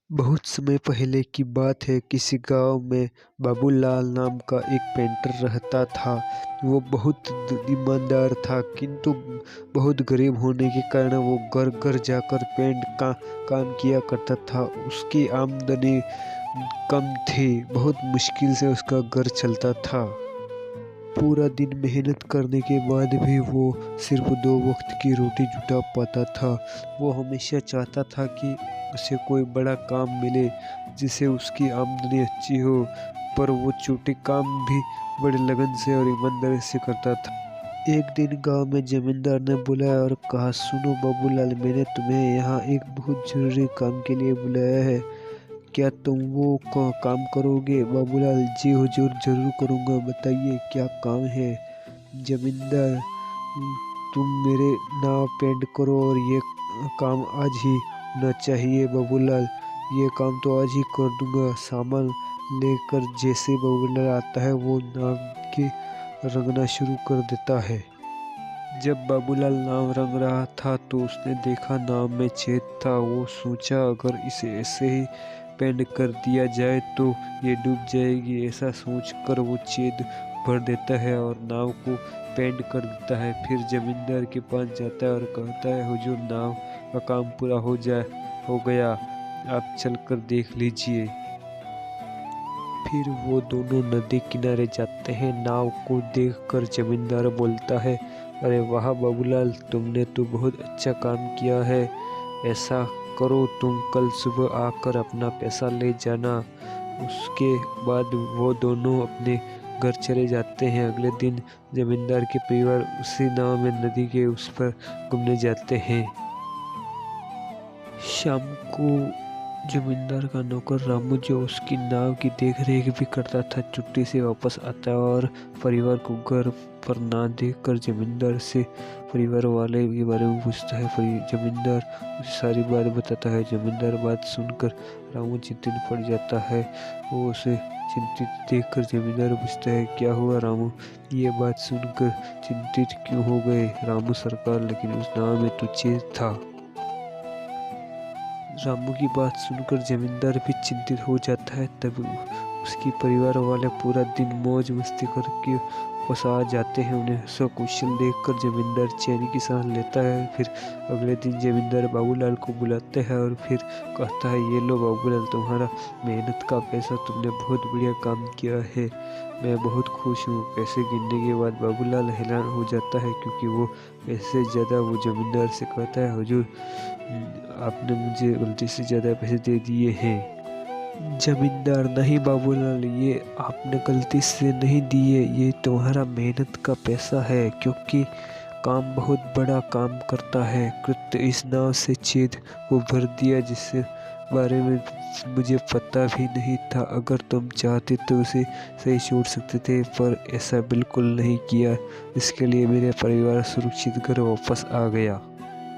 बहुत समय पहले की बात है। किसी गांव में बाबूलाल नाम का एक पेंटर रहता था। वो बहुत ईमानदार था, किंतु बहुत गरीब होने के कारण वो घर घर जाकर पेंट का काम किया करता था। उसकी आमदनी कम थी, बहुत मुश्किल से उसका घर चलता था। पूरा दिन मेहनत करने के बाद भी वो सिर्फ 2 वक्त की रोटी जुटा पाता था। वो हमेशा चाहता था कि उसे कोई बड़ा काम मिले जिससे उसकी आमदनी अच्छी हो, पर वो छोटे काम भी बड़े लगन से और ईमानदारी से करता था। एक दिन गांव में जमींदार ने बुलाया और कहा, सुनो बाबूलाल, मैंने तुम्हें यहाँ एक बहुत जरूरी काम के लिए बुलाया है। क्या तुम वो काम करोगे? बाबूलाल, जी हुजूर, जरूर करूँगा, बताइए क्या काम है। जमींदार, तुम मेरे नाव पेंट करो और ये काम आज ही होना चाहिए। बाबूलाल, ये काम तो आज ही कर दूंगा। सामान लेकर जैसे बाबूलाल आता है वो नाव के रंगना शुरू कर देता है। जब बाबूलाल नाव रंग रहा था तो उसने देखा नाव में छेद था। वो सोचा, अगर इसे ऐसे ही पेंट कर दिया जाए तो ये डूब जाएगी। ऐसा सोचकर वो छेद भर देता है और नाव को पेंट कर देता है। फिर जमींदार के पास जाता है और कहता है, हुजूर, नाव का काम पूरा हो गया, आप चलकर देख लीजिए। फिर वो दोनों नदी किनारे जाते हैं। नाव को देखकर जमींदार बोलता है, अरे वाह बाबूलाल, तुमने तो बहुत अच्छा काम किया है। ऐसा करो, तुम कल सुबह आकर अपना पैसा ले जाना। उसके बाद वो दोनों अपने घर चले जाते हैं। अगले दिन जमींदार के परिवार उसी नाव में नदी के उस पर घूमने जाते हैं। शाम को जमींदार का नौकर रामू, जो उसकी नाव की देखरेख भी करता था, छुट्टी से वापस आता है और परिवार को घर पर ना देखकर जमींदार से परिवार वाले के बारे में पूछता है। जमींदार उसे सारी बात बताता है। जमींदार बात सुनकर रामू चिंतित पड़ जाता है। वो उसे चिंतित देखकर जमींदार पूछता है, क्या हुआ रामू? ये बात सुनकर चिंतित क्यों हो गए रामू सरकार? लेकिन उस नाव में तो छेद था। रामू की बात सुनकर जमींदार भी चिंतित हो जाता है। तब उसकी परिवार वाले पूरा दिन मौज मस्ती करके वापस आ जाते हैं। उन्हें सकुशल देखकर जमींदार चैन की सांस लेता है। फिर अगले दिन जमींदार बाबूलाल को बुलाते हैं और फिर कहता है, ये लो बाबूलाल, तुम्हारा मेहनत का पैसा, तुमने बहुत बढ़िया काम किया है, मैं बहुत खुश हूँ। पैसे गिनने के बाद बाबूलाल हैरान हो जाता है, क्योंकि वो पैसे ज़्यादा। वो जमींदार से कहता है, हुजूर, आपने मुझे गलती से ज़्यादा पैसे दे दिए हैं। जमींदार, नहीं बाबूलाल, ये आपने गलती से नहीं दिए, ये तुम्हारा मेहनत का पैसा है, क्योंकि काम बहुत बड़ा काम करता है। कृत्य इस नाव से छेद को भर दिया, जिससे बारे में मुझे पता भी नहीं था। अगर तुम चाहते तो उसे सही छोड़ सकते थे, पर ऐसा बिल्कुल नहीं किया। इसके लिए मेरे परिवार सुरक्षित घर वापस आ गया।